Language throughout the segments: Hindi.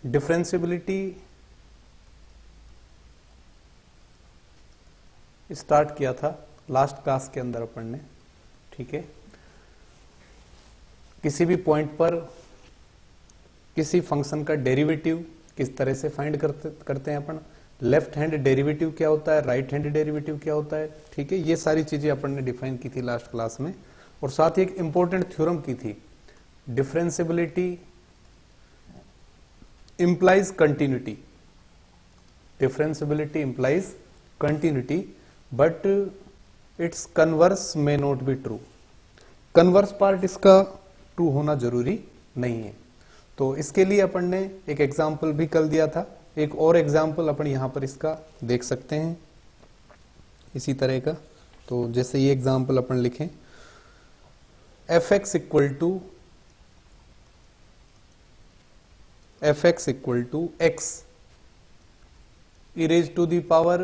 डिफरेंशियबिलिटी स्टार्ट किया था लास्ट क्लास के अंदर अपन ने, ठीक है। किसी भी पॉइंट पर किसी फंक्शन का डेरिवेटिव किस तरह से फाइंड करते हैं अपन, लेफ्ट हैंड डेरिवेटिव क्या होता है, राइट हैंड डेरिवेटिव क्या होता है, ठीक है। ये सारी चीजें अपन ने डिफाइन की थी लास्ट क्लास में। और साथ ही एक इंपॉर्टेंट थ्योरम की थी, differentiability implies continuity, differentiability implies continuity but it's converse may not be true. Converse part इसका ट्रू होना जरूरी नहीं है। तो इसके लिए अपन ने एक एग्जाम्पल भी कल दिया था, एक और एग्जाम्पल अपन यहां पर इसका देख सकते हैं इसी तरह का। तो जैसे ये एग्जाम्पल अपन लिखें, f x equal to x e raise to the power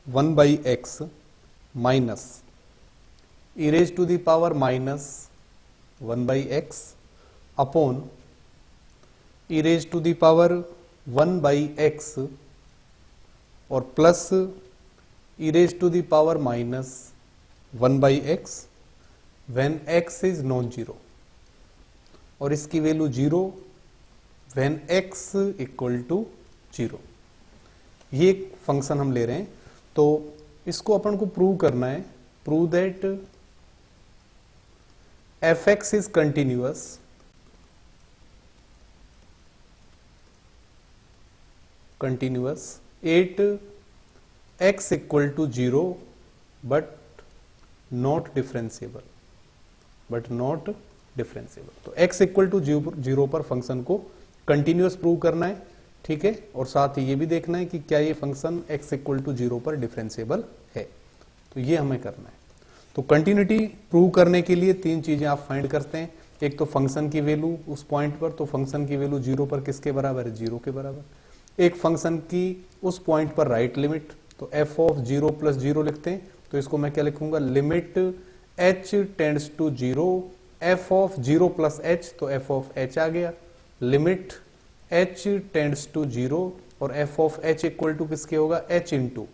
1 by x minus e raise to the power minus 1 by x upon e raise to the power 1 by x और plus e raise to the power minus 1 by x when x is non zero, और इसकी value 0 when x equal to 0। ये एक फंक्शन हम ले रहे हैं, तो इसको अपन को प्रूव करना है। Prove that f x is continuous at x equal to 0 but not differentiable, तो x इक्वल टू 0 पर फंक्शन को कंटिन्यूअस प्रूव करना है, ठीक है। और साथ ही ये भी देखना है कि क्या ये फंक्शन x इक्वल टू 0 पर डिफरेंशिएबल है, तो ये हमें करना है। तो कंटिन्यूटी प्रूव करने के लिए तीन चीजें आप फाइंड करते हैं। एक तो फंक्शन की वैल्यू उस पॉइंट पर, तो फंक्शन की वैल्यू 0 पर किसके बराबर है, 0 के बराबर। एक फंक्शन की उस पॉइंट पर राइट लिमिट, तो f ऑफ 0 प्लस 0 लिखते हैं, तो इसको मैं क्या लिखूंगा, limit h tends to 0 f of 0 plus h, तो f ऑफ h आ गया। लिमिट h टेंड्स टू 0 और f of h equal to किसके होगा, h into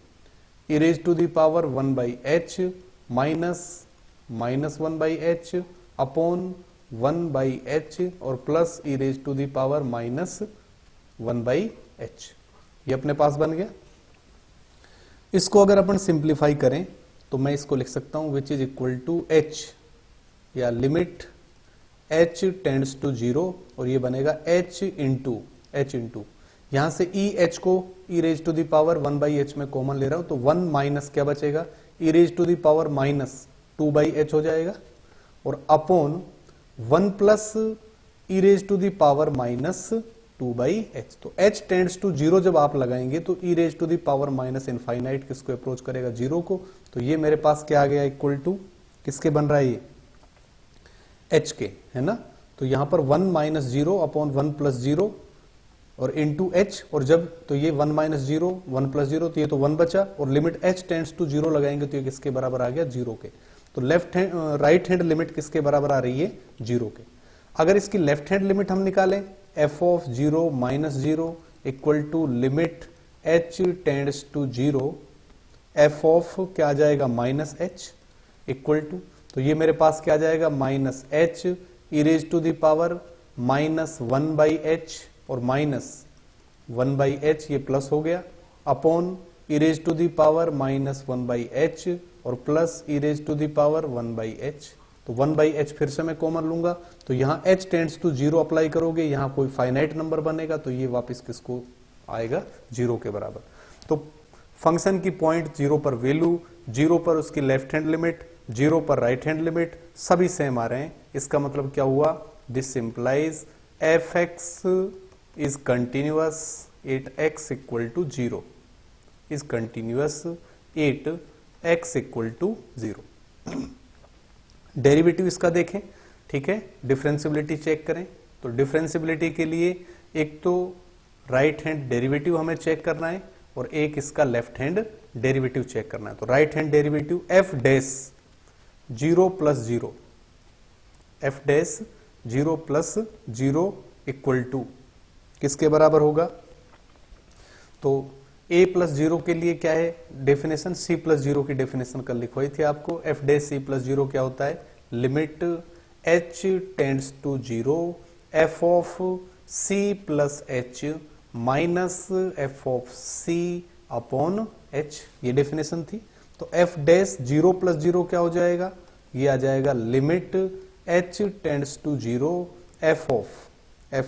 e raise to the power 1 by h minus 1 by h upon 1 by h और plus e raise to the power minus 1 by h। ये अपने पास बन गया। इसको अगर अपन सिंप्लीफाई करें तो मैं इसको लिख सकता हूं which is equal to h या लिमिट h टेंड्स टू 0 और ये बनेगा h इंटू यहां से h को e raise to the power 1 by h में कॉमन ले रहा हूं, तो 1 माइनस क्या बचेगा, e raise to the power minus 2 by h हो जाएगा, और upon 1 plus e raise to the power minus 2 by h। तो h टेंड्स टू 0 जब आप लगाएंगे तो e raise to the power minus infinite किसको अप्रोच करेगा, 0 को। तो ये मेरे पास क्या आ गया, इक्वल टू किसके बन रहा है, ये h के, है ना। तो यहां पर 1 माइनस 0 अपॉन 1 प्लस 0 और इंटू h, और जब तो ये 1 माइनस 0 1 प्लस 0, तो ये तो 1 बचा, और लिमिट h टेंड्स टू 0 लगाएंगे तो ये किसके बराबर आ गया, 0 के। तो left hand right hand limit किसके बराबर आ रही है, 0 के। अगर इसकी लेफ्ट हैंड लिमिट हम निकालें, f of 0 minus 0 equal to limit h tends to 0 f of क्या आ जाएगा, माइनस h इक्वल टू, तो ये मेरे पास क्या आ जाएगा, minus h e raise to the power minus 1 by h और माइनस 1 बाई h, ये प्लस हो गया, upon e raise to the power minus 1 by h और plus e raise to the power 1 by h। तो 1 बाई h फिर से मैं कॉमन लूंगा, तो यहाँ h टेंड्स टू 0 अप्लाई करोगे, यहाँ कोई फाइनाइट नंबर बनेगा, तो ये वापस किसको आएगा, 0 के बराबर। तो फंक्शन की पॉइंट 0 पर वैल्यू, 0 पर उसकी लेफ्ट हैंड लिमिट, 0 पर राइट हैंड लिमिट, सभी सेम आ रहे हैं। इसका मतलब क्या हुआ, this implies f x is continuous at x equal to 0, is continuous at x equal to 0। Derivative इसका देखें, ठीक है, डिफरेंशियबिलिटी चेक करें। तो डिफरेंशियबिलिटी के लिए एक तो राइट हैंड डेरिवेटिव हमें चेक करना है और एक इसका लेफ्ट हैंड डेरिवेटिव चेक करना है। तो right hand derivative f dash 0 plus 0, f dash 0 plus 0 equal to किसके बराबर होगा? तो a प्लस जीरो के लिए क्या है डेफिनेशन, c प्लस जीरो की डेफिनेशन कल लिखवाई थी आपको। f dash c plus zero क्या होता है? Limit h tends to zero f of c plus h minus f of c upon h, ये डेफिनेशन थी। तो f dash zero plus zero क्या हो जाएगा? ये आ जाएगा limit h tends to zero f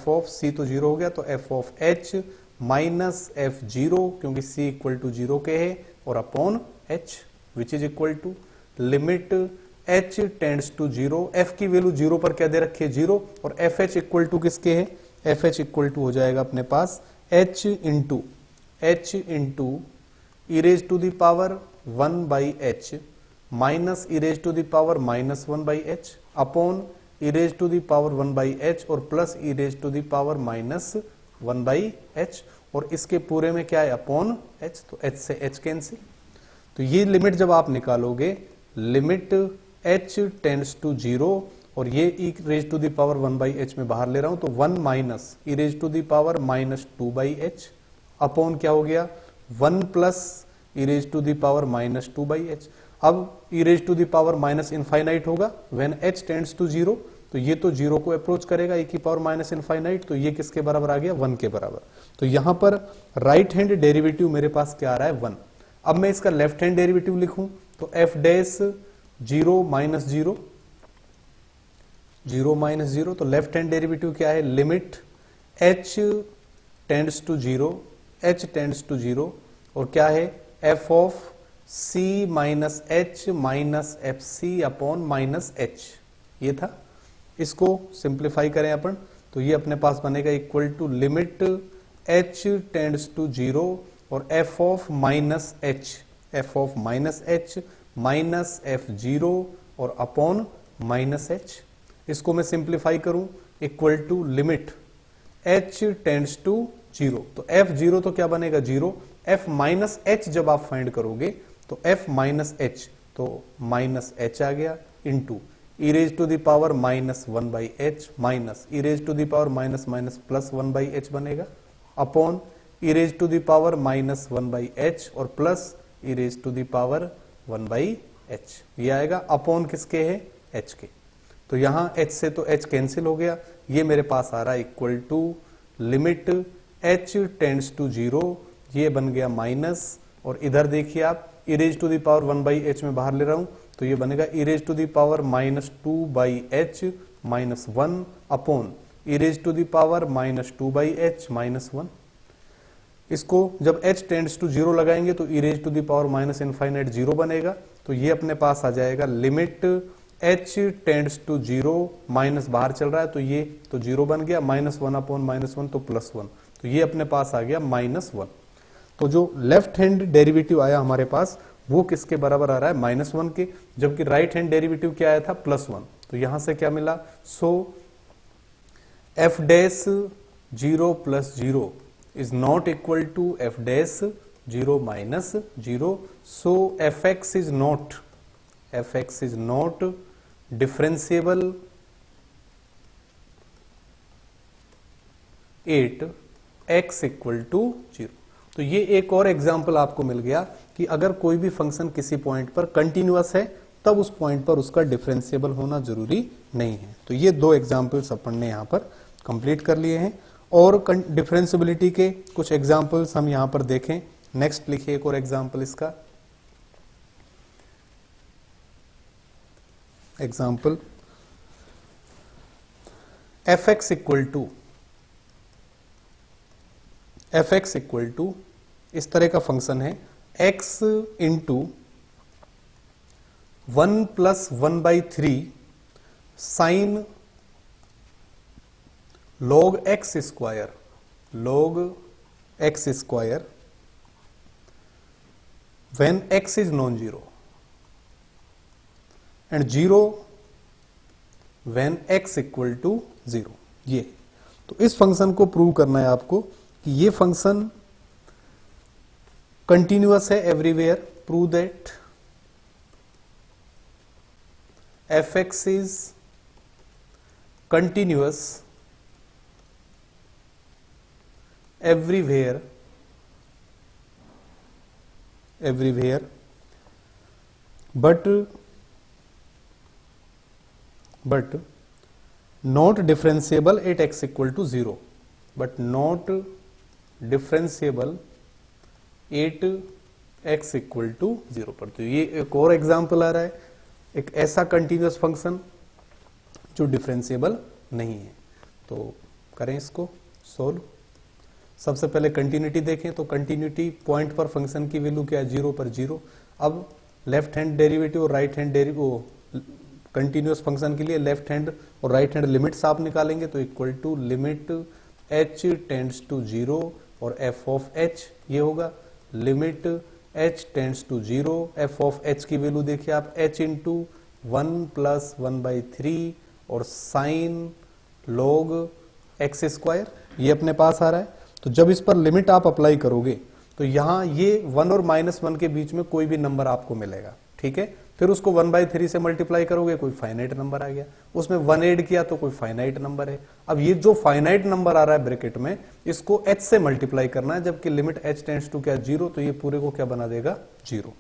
of c तो जीरो हो गया, तो f of h minus f zero, क्योंकि c इक्वल टू जीरो के है, और upon h which is equal to limit h tends to zero, f की वैल्यू जीरो पर क्या दे रखी है? जीरो, और एफ एच इक्वल टू किसके है? एफ एच इक्वल टू हो जाएगा अपने पास h into e raise to the power 1 by h minus e raise to the power minus 1 by h upon e raise to the power 1 by H और plus e raise to the power minus 1 by H, और इसके पूरे में क्या है? अपॉन h, तो h से h कैंसिल। तो ये लिमिट जब आप निकालोगे, limit h tends to zero, और ये e raise to the power 1 by h में बाहर ले रहा हूं, तो 1 minus e raise to the power minus 2 by h upon क्या हो गया? 1 plus e raise to the power minus 2 by h. अब e raise to the power minus infinite होगा when h tends to zero, तो ये तो जीरो को अप्रोच करेगा e की पावर माइनस इनफाइनाइट, तो ये किसके बराबर आ गया? 1 के बराबर। तो यहां पर राइट हैंड डेरिवेटिव मेरे पास क्या आ रहा है? 1। अब मैं इसका लेफ्ट हैंड डेरिवेटिव लिखूं तो f dash zero minus zero, zero minus zero, तो लेफ्ट हैंड डेरिवेटिव क्या है? Limit h tends to zero, h tends to zero, और क्या है? f of c minus h minus f c upon minus h, ये था। इसको सिंप्लीफाई करें अपन, तो ये अपने पास बनेगा equal to limit h tends to zero और f of minus h minus f zero और अपॉन माइनस h। इसको मैं सिंप्लीफाई करूं, equal to limit h tends to zero, तो f जीरो तो क्या बनेगा? जीरो। f माइनस h जब आप फाइंड करोगे तो f माइनस h, तो माइनस h आ गया, into e raise to the power minus 1 by h minus e raise to the power minus minus plus 1 by h बनेगा, upon e raise to the power minus 1 by H और plus e raise to the power 1 by h, ये आएगा अपॉन किसके है? h के। तो यहां h से तो h कैंसिल हो गया, ये मेरे पास आ रहा है equal to limit h tends to zero, ये बन गया माइनस, और इधर देखिए आप e raise to the power 1 by h में बाहर ले रहा हूं, तो ये बनेगा e raise to the power minus 2 by h minus 1 upon e raise to the power minus 2 by h minus 1। इसको जब h टेंड्स टू जीरो लगाएंगे तो e raise to the power minus infinite zero बनेगा, तो ये अपने पास आ जाएगा limit h tends to zero, minus बाहर चल रहा है तो ये तो जीरो बन गया, माइनस 1 अपॉन माइनस 1 तो प्लस 1, तो ये अपने पास आ गया माइनस 1। तो जो लेफ्ट हैंड डेरिवेटिव आया हमारे पास वो किसके बराबर आ रहा है? माइनस 1 के, जबकि राइट हैंड डेरिवेटिव क्या आया था? प्लस 1। तो यहां से क्या मिला? So f dash zero plus zero is not equal to f dash zero minus zero, so f x is not differentiable at x equal to zero. तो ये एक और एग्जाम्पल आपको मिल गया कि अगर कोई भी फंक्शन किसी पॉइंट पर कंटिन्यूअस है तब उस पॉइंट पर उसका डिफरेंशिएबल होना जरूरी नहीं है। तो ये दो एग्जाम्पल्स अपन ने यहां पर कंप्लीट कर लिए हैं, और डिफरेंशिएबिलिटी के कुछ एग्जाम्पल्स हम यहां पर देखें। नेक्स्ट लिखिए एक और एग्जाम्पल इसका। Example f x equal to इस तरह का फंक्शन है x into 1 plus 1 by 3 sine log x square when x is non-zero and 0 when x equal to 0। ये तो इस फंक्शन को प्रूव करना है आपको कि ये फंक्शन कंटिन्यूअस है everywhere. Prove that f x is continuous everywhere but not differentiable at x equal to 0, but not differentiable at x equal to 0 पर। तो ये एक और एग्जाम्पल आ रहा है, एक ऐसा कंटिन्यूअस फंक्शन जो डिफरेंशिएबल नहीं है। तो करें इसको सोल्व। सबसे पहले कंटिन्यूटी देखें, तो कंटिन्यूटी पॉइंट पर फंक्शन की वैल्यू क्या है, 0 पर 0। अब लेफ्ट हैंड डेरिवेटिव और right hand derivative continuous function के लिए लेफ्ट हैंड और राइट हैंड लिमिट्स आप निकालेंगे, तो equal to limit h tends to 0 और f ऑफ h ये होगा limit h tends to 0, f of h की वैल्यू देखिए आप h इंटू 1 प्लस 1/3 और साइन log x स्क्वायर ये अपने पास आ रहा है। तो जब इस पर लिमिट आप अप्लाई करोगे तो यहां ये 1 और -1 के बीच में कोई भी नंबर आपको मिलेगा, ठीक है। फिर उसको 1/3 से मल्टीप्लाई करोगे, कोई फाइनाइट नंबर आ गया, उसमें 1 ऐड किया तो कोई फाइनाइट नंबर है। अब ये जो फाइनाइट नंबर आ रहा है ब्रैकेट में, इसको h से मल्टीप्लाई करना है, जबकि लिमिट h टेंड्स टू क्या 0, तो ये पूरे को क्या बना देगा 0,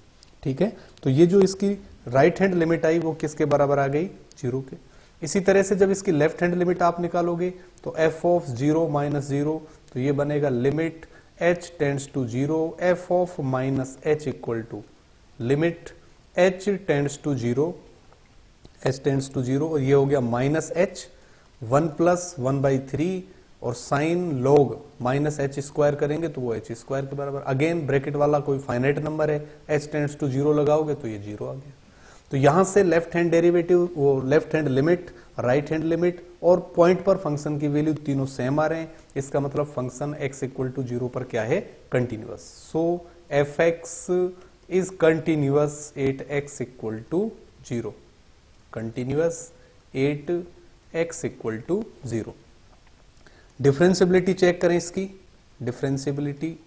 ठीक है। तो ये जो इसकी राइट हैंड लिमिट आई वो किसके बराबर आ गई, 0 के। इसी तरह से जब इसकी लेफ्ट हैंड लिमिट आप निकालोगे तो f ऑफ 0 माइनस 0, तो ये बनेगा limit h tends to 0, f of minus h equal to limit h tends to 0, h tends to 0, और ये हो गया माइनस h 1 प्लस 1/3 और sign log minus h square करेंगे तो वो h स्क्वायर के बराबर। अगेन ब्रैकेट वाला कोई फाइनाइट नंबर है, h टेंड्स टू 0 लगाओगे तो ये 0 आ गया। तो यहां से लेफ्ट हैंड डेरिवेटिव, वो left hand limit, right hand limit और पॉइंट पर फंक्शन की वैल्यू तीनों सेम आ रहे हैं। इसका मतलब फंक्शन x इक्वल टू 0 पर क्या है, continuous. So fx is continuous at x equal to 0, continuous at x equal to 0। Differentiability check करें इसकी, डिफरेंशिएबिलिटी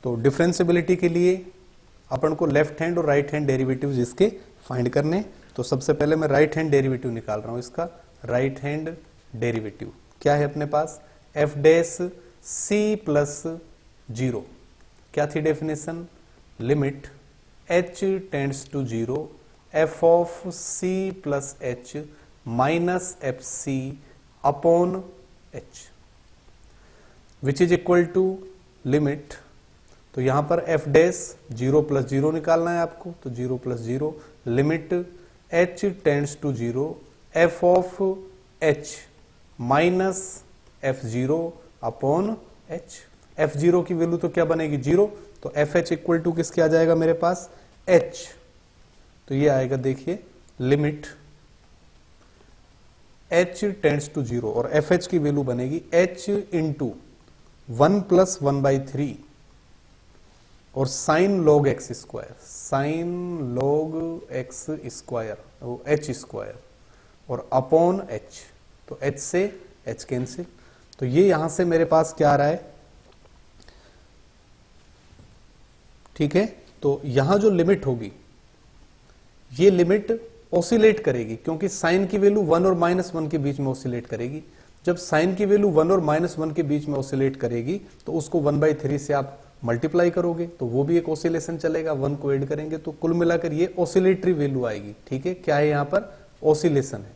तो डिफरेंशिएबिलिटी के लिए अपन को लेफ्ट हैंड और राइट हैंड डेरिवेटिव्स इसके फाइंड करने। तो सबसे पहले मैं राइट हैंड डेरिवेटिव निकाल रहा हूं। इसका राइट हैंड डेरिवेटिव क्या है अपने पास, f डैश c प्लस 0, क्या थी definition, limit h tends to 0, f of c plus h minus f c upon h which is equal to limit. तो यहां पर f डैश 0 प्लस 0 निकालना है आपको, तो 0 plus 0 limit h tends to 0, f of h minus f0 upon h। f0 की वैल्यू तो क्या बनेगी 0, तो fh इक्वल टू किसके आ जाएगा मेरे पास h, तो ये आएगा देखिए लिमिट h टेंड्स टू 0 और fh की वैल्यू बनेगी h इंटू 1 प्लस 1/3 और sign log x square, sign log x square वो एच स्क्वायर और अपॉन एच, तो एच से एच कैंसिल। तो ये यहां से मेरे पास क्या आ रहा है, ठीक है। तो यहां जो लिमिट होगी ये लिमिट ऑसिलेट करेगी, क्योंकि साइन की वैल्यू 1 और -1 के बीच में ऑसिलेट करेगी। जब साइन की वैल्यू 1 और -1 के बीच में ऑसिलेट करेगी तो उसको 1/3 से आप मल्टीप्लाई करोगे तो वो भी एक ऑसिलेशन चलेगा, 1 को ऐड करेंगे तो कुल मिलाकर ये ऑसिलेटरी वैल्यू आएगी, ठीक है। क्या है यहां पर ऑसिलेशन है।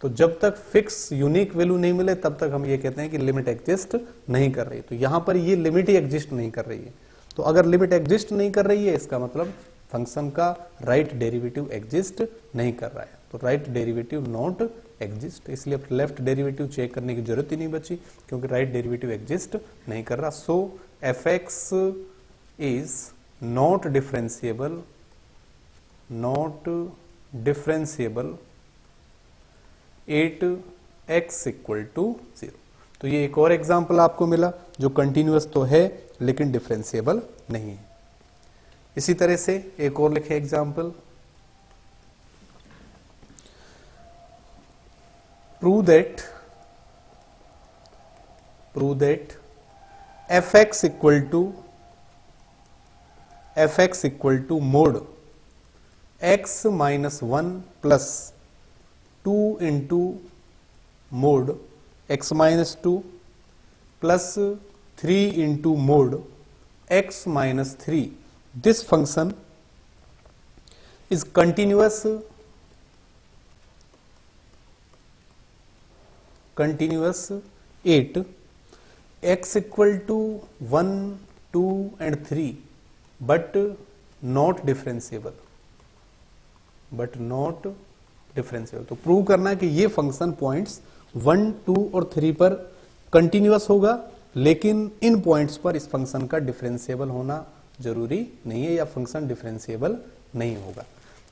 तो जब तक फिक्स यूनिक वैल्यू नहीं मिले तब तक हम ये कहते हैं कि लिमिट एग्जिस्ट नहीं कर रही। तो यहां पर ये लिमिट ही एग्जिस्ट नहीं कर रही है। तो अगर लिमिट एग्जिस्ट नहीं कर रही है इसका मतलब फंक्शन का राइट डेरिवेटिव एग्जिस्ट नहीं कर रहा है। तो राइट डेरिवेटिव नॉट एग्जिस्ट, इसलिए लेफ्ट डेरिवेटिव चेक करने की जरूरत ही नहीं बची, क्योंकि राइट डेरिवेटिव एग्जिस्ट नहीं कर रहा। सो fx is not differentiable at x equal to 0। तो ये एक और एग्जांपल आपको मिला जो कंटिन्यूअस तो है लेकिन डिफरेंशिएबल नहीं है। इसी तरह से एक और लिखे example, prove that fx equal to mod x minus 1 plus 2 into mod x minus two plus 3 into mod x minus 3, this function is continuous at x equal to 1, 2 and 3 but not differentiable, तो प्रूव करना है कि ये फंक्शन पॉइंट्स 1, 2 और 3 पर कंटिन्यूअस होगा, लेकिन इन पॉइंट्स पर इस फंक्शन का डिफरेंशिएबल होना जरूरी नहीं है या फंक्शन डिफरेंशिएबल नहीं होगा।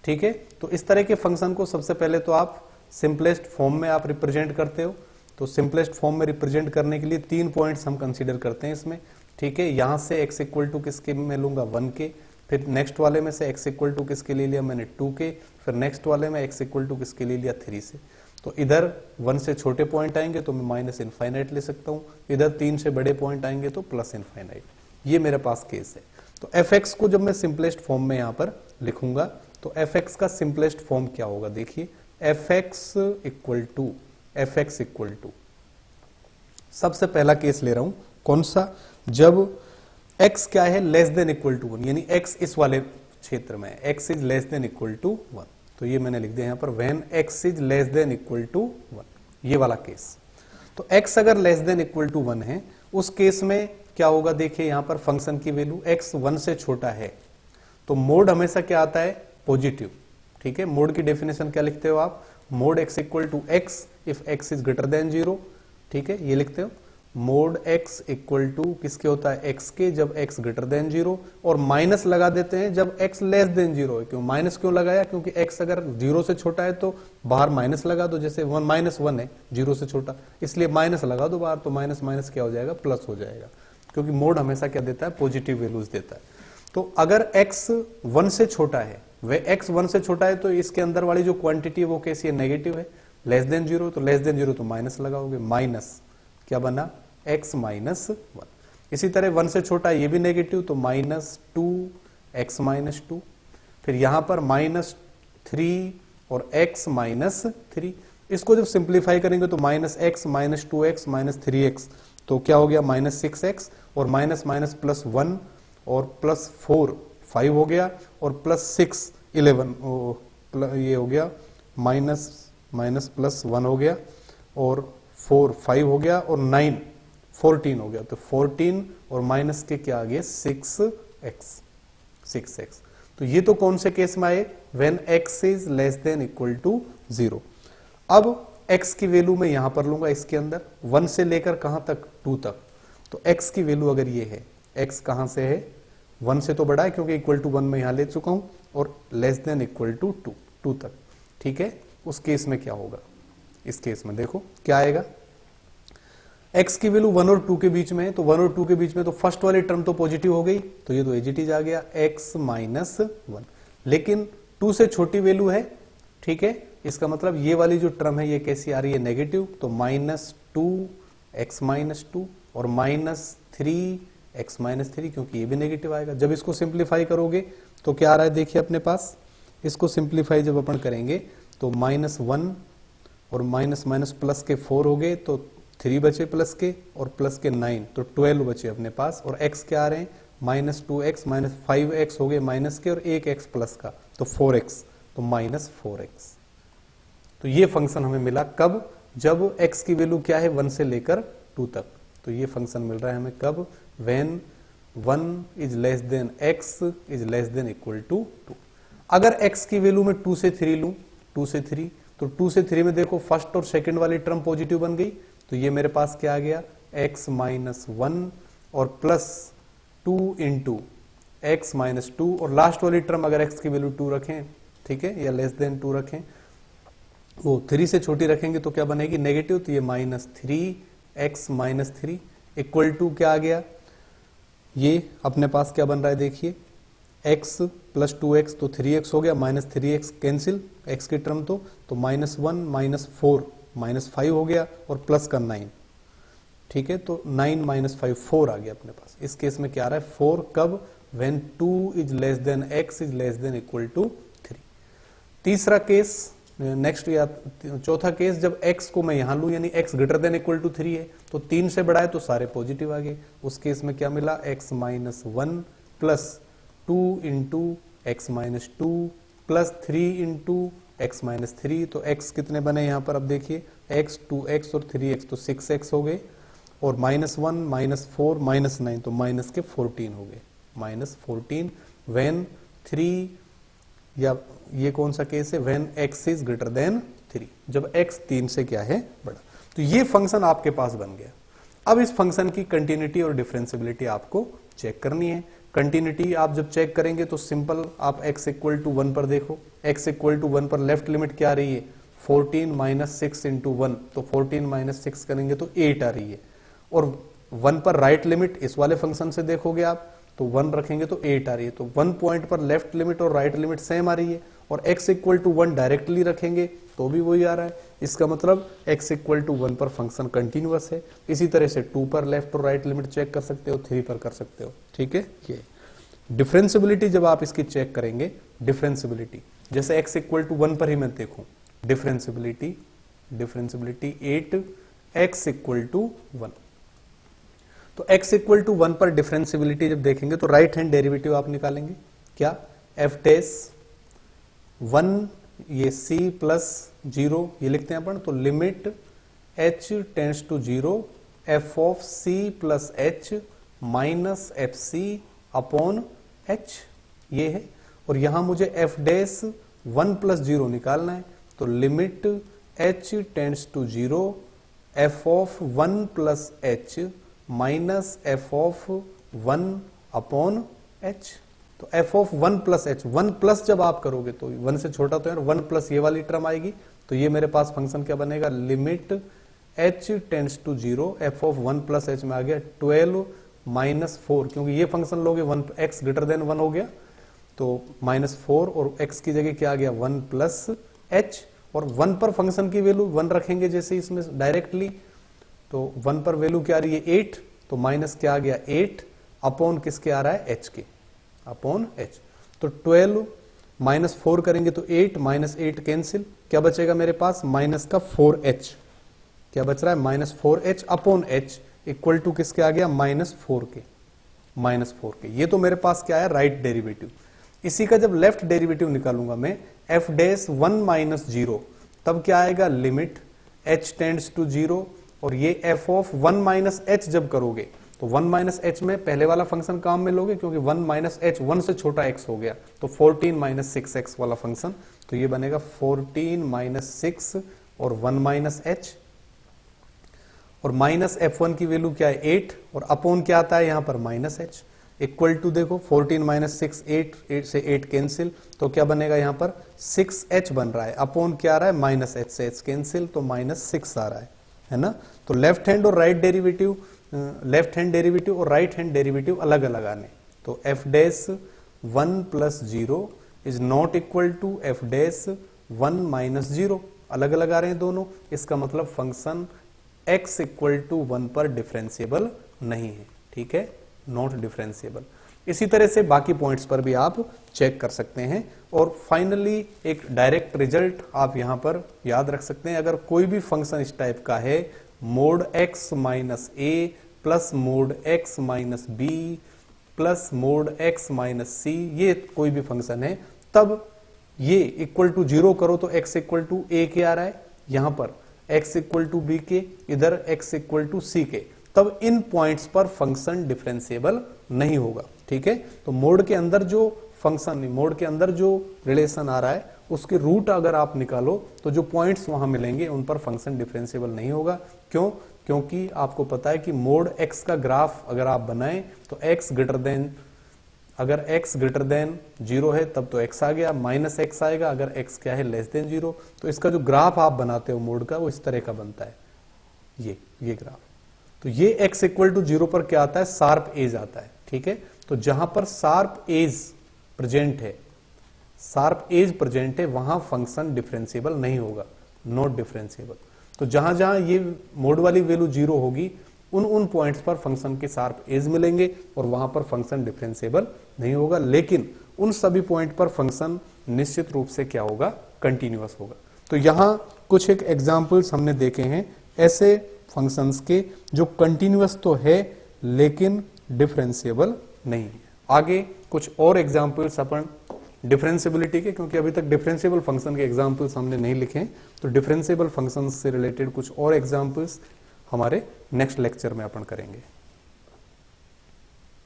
ठीक है, तो इस तरह के फंक्शन को सबसे पहले तो आप सिंपलेस्ट फॉर्म में आप रिप्रेजेंट करते हो। तो सिंपलेस्ट फॉर्म में रिप्रेजेंट करने के लिए 3 पॉइंट्स हम कंसीडर करते हैं इसमें। ठीक है, यहां से x इक्वल टू किसके में लूंगा 1 के, फिर नेक्स्ट वाले में से x इक्वल टू किसके ले लिया मैंने 2 के, फिर नेक्स्ट वाले में x इक्वल टू किसके ले लिया 3 से। तो इधर 1 से छोटे पॉइंट आएंगे तो मैं माइनस इनफाइनाइट ले सकता हूं, इधर 3 से बड़े पॉइंट आएंगे तो प्लस इनफाइनाइट। ये मेरे पास केस है। तो fx को जब मैं सिंपलेस्ट फॉर्म में यहां पर लिखूंगा तो fx का सिंपलेस्ट फॉर्म क्या होगा, देखिए fx इक्वल टू सबसे पहला केस ले रहा हूं, कौन सा, जब x क्या है लेस देन इक्वल टू 1, यानी x इस वाले क्षेत्र में है, x is less than equal to 1। तो ये मैंने लिख दिया यहां पर when x is less than equal to 1, ये वाला केस। तो x अगर लेस देन इक्वल टू 1 है, उस केस में क्या होगा, देखिए यहां पर फंक्शन की वैल्यू x 1 से छोटा है तो मोड हमेशा क्या आता है, पॉजिटिव। ठीक है, मोड की डेफिनेशन क्या लिखते हो आप, mod x equal to x if x is greater than 0। ठीक है, ये लिखते हो मोड x इक्वल टू किसके होता है, x के, जब x ग्रेटर देन 0, और माइनस लगा देते हैं जब x लेस देन 0 है। क्यों माइनस क्यों लगाया, क्योंकि x अगर 0 से छोटा है तो बाहर माइनस लगा दो, जैसे 1 है 0 से छोटा, इसलिए माइनस लगा दो बाहर, तो माइनस माइनस क्या हो जाएगा, प्लस हो जाएगा, क्योंकि मोड हमेशा क्या देता है, पॉजिटिव वैल्यूज देता है। तो अगर x 1 से छोटा है, वे x 1 से छोटा है तो इसके अंदर वाली जो क्वांटिटी है वो कैसी है, नेगेटिव है। लेस देन 0, तो लेस देन 0 तो माइनस लगाओगे, माइनस क्या बना, x माइनस 1। इसी तरह 1 से छोटा ये भी नेगेटिव, तो माइनस 2x माइनस 2, फिर यहां पर माइनस 3 और x माइनस 3। इसको जब सिंप्लीफाई करेंगे तो minus x minus 2x minus 3x, तो क्या हो गया माइनस 6x, और माइनस माइनस प्लस 1 और प्लस 4 5 हो गया, और प्लस 6 11, ये हो गया माइनस माइनस प्लस 1 हो गया, और 4 5 हो गया, और 9 14 हो गया। तो 14 और माइनस के क्या आ गए 6x। तो ये तो कौन से केस में आए, when x is less than equal to 0। अब x की वैल्यू मैं यहां पर लूंगा, इसके अंदर 1 से लेकर कहां तक, 2 तक। तो x की वैल्यू अगर ये है, x कहां से है, 1 से तो बड़ा है क्योंकि इक्वल टू 1 में यहां ले चुका हूं, और लेस देन इक्वल टू 2 तक। ठीक है, उस केस में क्या होगा, इस केस में देखो क्या आएगा, x की वैल्यू 1 और 2 के बीच में है, तो 1 और 2 के बीच में तो फर्स्ट वाली टर्म तो पॉजिटिव हो गई, तो ये तो एज इट इज आ गया x माइनस 1। लेकिन 2 से छोटी वैल्यू है, ठीक है, इसका मतलब ये वाली जो टर्म है ये कैसी आ रही है, नेगेटिव, तो माइनस 2x माइनस 2 और माइनस 3x माइनस 3, क्योंकि ये भी नेगेटिव आएगा। जब इसको सिंप्लीफाई करोगे तो क्या आ रहा है, देखिए अपने पास, इसको सिंप्लीफाई जब अपन करेंगे तो माइनस 1 और माइनस माइनस प्लस के 4 हो गए, तो 3 बचे प्लस के, और प्लस के 9, तो 12 बचे अपने पास, और x क्या आ रहे हैं, माइनस 2x माइनस 5x हो गए माइनस के, और 1x प्लस का, तो 4x, तो माइनस 4x। तो ये फंक्शन हमें मिला कब, जब x की वैल्यू क्या है 1 से लेकर 2 तक। तो ये फंक्शन मिल रहा है हमें कब, when 1 is less than x is less than equal to 2। अगर x की वैल्यू में 2 से 3 लूं, 2 से 3, तो 2 से 3 में देखो फर्स्ट और सेकंड वाली टर्म पॉजिटिव बन गई, तो ये मेरे पास क्या आ गया, x माइनस 1 और प्लस 2 इंटू एक्स माइनस 2, और लास्ट वाली टर्म अगर x की वैल्यू 2 रखें, ठीक है, या लेस देन 2 रखें, वो 3 से छोटी रखेंगे तो क्या बनेगी, नेगेटिव, तो ये minus 3x minus 3 equal to क्या आ गया, ये अपने पास क्या बन रहा है, देखिए x प्लस 2x, तो 3x हो गया, माइनस 3x कैंसिल, x की टर्म तो माइनस 1 माइनस 4 माइनस 5 हो गया, और प्लस का 9, ठीक है, तो 9 माइनस 5 4 आ गया अपने पास। इस केस में क्या आ रहा है, 4 कब, when 2 is less than x is less than equal to 3। तीसरा केस नेक्स्ट या चौथा केस, जब x को मैं यहां लूं यानी x greater than equal to 3 है, तो 3 से बड़ा है तो सारे पॉजिटिव आ गए। उस केस में क्या मिला, x minus 1 plus 2 into x minus 2 plus 3 into x minus 3। तो x कितने बने यहाँ पर, अब देखिए x 2x और 3x तो 6x हो गए, और -1 -4 -9 तो माइनस के 14 हो गए, -14 व्हेन 3, या ये कौन सा केस है, when x is greater then 3, जब x 3 से क्या है बड़ा। तो ये फंक्शन आपके पास बन गया। अब इस फंक्शन की कंटिन्यूटी और डिफरेंशियबिलिटी आपको चेक करनी है। कंटिन्यूटी आप जब चेक करेंगे तो सिंपल, आप x इक्वल टू 1 पर देखो, x इक्वल टू 1 पर लेफ्ट लिमिट क्या आ रही है, 14 माइनस 6 इंटू 1, तो 14 माइनस 6 करेंगे तो 8 आ रही है। और 1 पर राइट लिमिट इस वाले फंक्शन से देखोगे आप तो 1 रखेंगे तो 8 आ रही है। तो 1 पॉइंट पर लेफ्ट लिमिट और राइट लिमिट सेम आ रही है, और x इक्वल टू 1 डायरेक्टली रखेंगे तो भी वही आ रहा है। इसका मतलब x इक्वल टू 1 पर फंक्शन कंटिन्यूअस है। इसी तरह से 2 पर लेफ्ट और राइट लिमिट चेक कर सकते हो, 3 पर कर सकते हो, ठीक है। ये डिफरेंशियबिलिटी जब आप इसकी चेक करेंगे, डिफरेंशियबिलिटी जैसे x इक्वल टू 1 पर ही मैं देखूं, डिफरेंशियबिलिटी 8 x इक्वल टू 1, तो x इक्वल टू 1 पर डिफरेंशियबिलिटी जब देखेंगे तो राइट हैंड डेरिवेटिव आप निकालेंगे, क्या, f डैश 1 ये c प्लस 0 ये लिखते हैं अपन, तो limit h tends to 0 f of c plus h minus f c upon h ये है। और यहां मुझे f डैश 1 प्लस 0 निकालना है, तो limit h tends to 0 f of 1 plus h minus f of 1 upon h। तो f of 1 plus h, 1 plus जब आप करोगे तो 1 से छोटा तो यार 1 प्लस ये वाली टर्म आएगी, तो ये मेरे पास फंक्शन क्या बनेगा, limit h tends to 0 f of 1 plus h में आ गया 12 माइनस 4, क्योंकि ये फंक्शन लोगे 1 x ग्रेटर देन 1 हो गया, तो -4 और x की जगह क्या आ गया 1 प्लस h, और 1 पर फंक्शन की वैल्यू 1 रखेंगे जैसे इसमें डायरेक्टली, तो 1 पर वैल्यू क्या आ रही है 8, तो माइनस क्या आ गया 8 अपॉन किसके आ रहा है h के, अपॉन h। तो 12 माइनस 4 करेंगे तो 8 माइनस 8 कैंसिल, क्या बचेगा मेरे पास माइनस का 4h, क्या बच रहा है minus 4h upon h equal to किसके आ गया -4 के, -4 के। ये तो मेरे पास क्या है राइट डेरिवेटिव। इसी का जब लेफ्ट डेरिवेटिव निकालूंगा मैं f डैश 1 माइनस 0, तब क्या आएगा लिमिट h टेंड्स टू 0, और ये f ऑफ 1 माइनस h जब करोगे तो 1 माइनस h में पहले वाला फंक्शन काम में लोगे, क्योंकि 1 माइनस h 1 से छोटा x हो गया, तो 14 माइनस 6x वाला फंक्शन, तो ये बनेगा 14 माइनस 6 और 1 माइनस h, और माइनस f1 की वैल्यू क्या है 8, और अपॉन क्या आता है यहां पर माइनस h, इक्वल टू देखो 14 माइनस 6 8 से 8 कैंसिल, तो क्या बनेगा यहां पर 6h बन रहा है, अपॉन क्या आ रहा है माइनस h से h कैंसिल, तो -6 आ रहा है ना। तो लेफ्ट हैंड और right derivative, left hand derivative और राइट हैंड डेरिवेटिव अलग अलग आने, तो f dash 1 plus 0 is not equal to f dash 1 minus 0, अलग अलग आ रहे हैं दोनों। इसका मतलब फंक्शन x इक्वल टू 1 पर डिफरेंशिएबल नहीं है, ठीक है, नॉट डिफरेंशिएबल। इसी तरह से बाकी पॉइंट्स पर भी आप चेक कर सकते हैं। और फाइनली एक डायरेक्ट रिजल्ट आप यहां पर याद रख सकते हैं, अगर कोई भी फंक्शन इस टाइप का है mode x minus a plus mode x minus b plus mode x minus c, ये कोई भी फंक्शन है, तब ये इक्वल टू 0 करो तो x इक्वल टू a के आ रहा है, यहां पर x इक्वल टू b के, इधर x इक्वल टू c के, तब इन पॉइंट्स पर फंक्शन डिफरेंशिएबल नहीं होगा, ठीक है। तो मोड के अंदर जो फंक्शन, मोड के अंदर जो रिलेशन आ रहा है उसके रूट अगर आप निकालो तो जो पॉइंट्स वहां मिलेंगे उन पर फंक्शन डिफरेंशिएबल नहीं होगा। क्यों? क्योंकि आपको पता है कि मोड x का ग्राफ अगर आप बनाएं तो x ग्रेटर देन, अगर x ग्रेटर देन 0 है तब तो x आ गया, माइनस x आएगा अगर x क्या है लेस देन 0। तो इसका जो ग्राफ आप बनाते हो मोड का वो इस तरह का बनता है, ये ग्राफ। तो ये x इक्वल टू 0 पर क्या आता है, शार्प एज आता है, ठीक है। तो जहां पर शार्प एज प्रेजेंट है, शार्प एज प्रेजेंट है, वहां फंक्शन डिफरेंशिएबल नहीं होगा, नॉट डिफरेंशिएबल। तो जहां जहां ये मोड वाली वैल्यू 0 होगी उन पॉइंट्स पर फंक्शन के शार्प एज मिलेंगे और वहां पर फंक्शन डिफरेंशिएबल नहीं होगा, लेकिन उन सभी पॉइंट पर फंक्शन निश्चित रूप से क्या होगा, कंटिन्यूअस होगा। तो यहां कुछ एक एग्जाम्पल्स हमने देखे हैं ऐसे फंक्शंस के जो कंटिन्यूअस तो है लेकिन डिफरेंशिएबल नहीं है। आगे कुछ और एग्जाम्पल्स अपन डिफरेंशिएबिलिटी के, क्योंकि अभी तक डिफरेंशिएबल फंक्शन के एग्जाम्पल्स हमने नहीं लिखे हैं, तो डिफरेंशिएबल फंक्शंस से रिलेटेड कुछ और एग्जाम्पल्स हमारे नेक्स्ट लेक्चर में अपन करेंगे।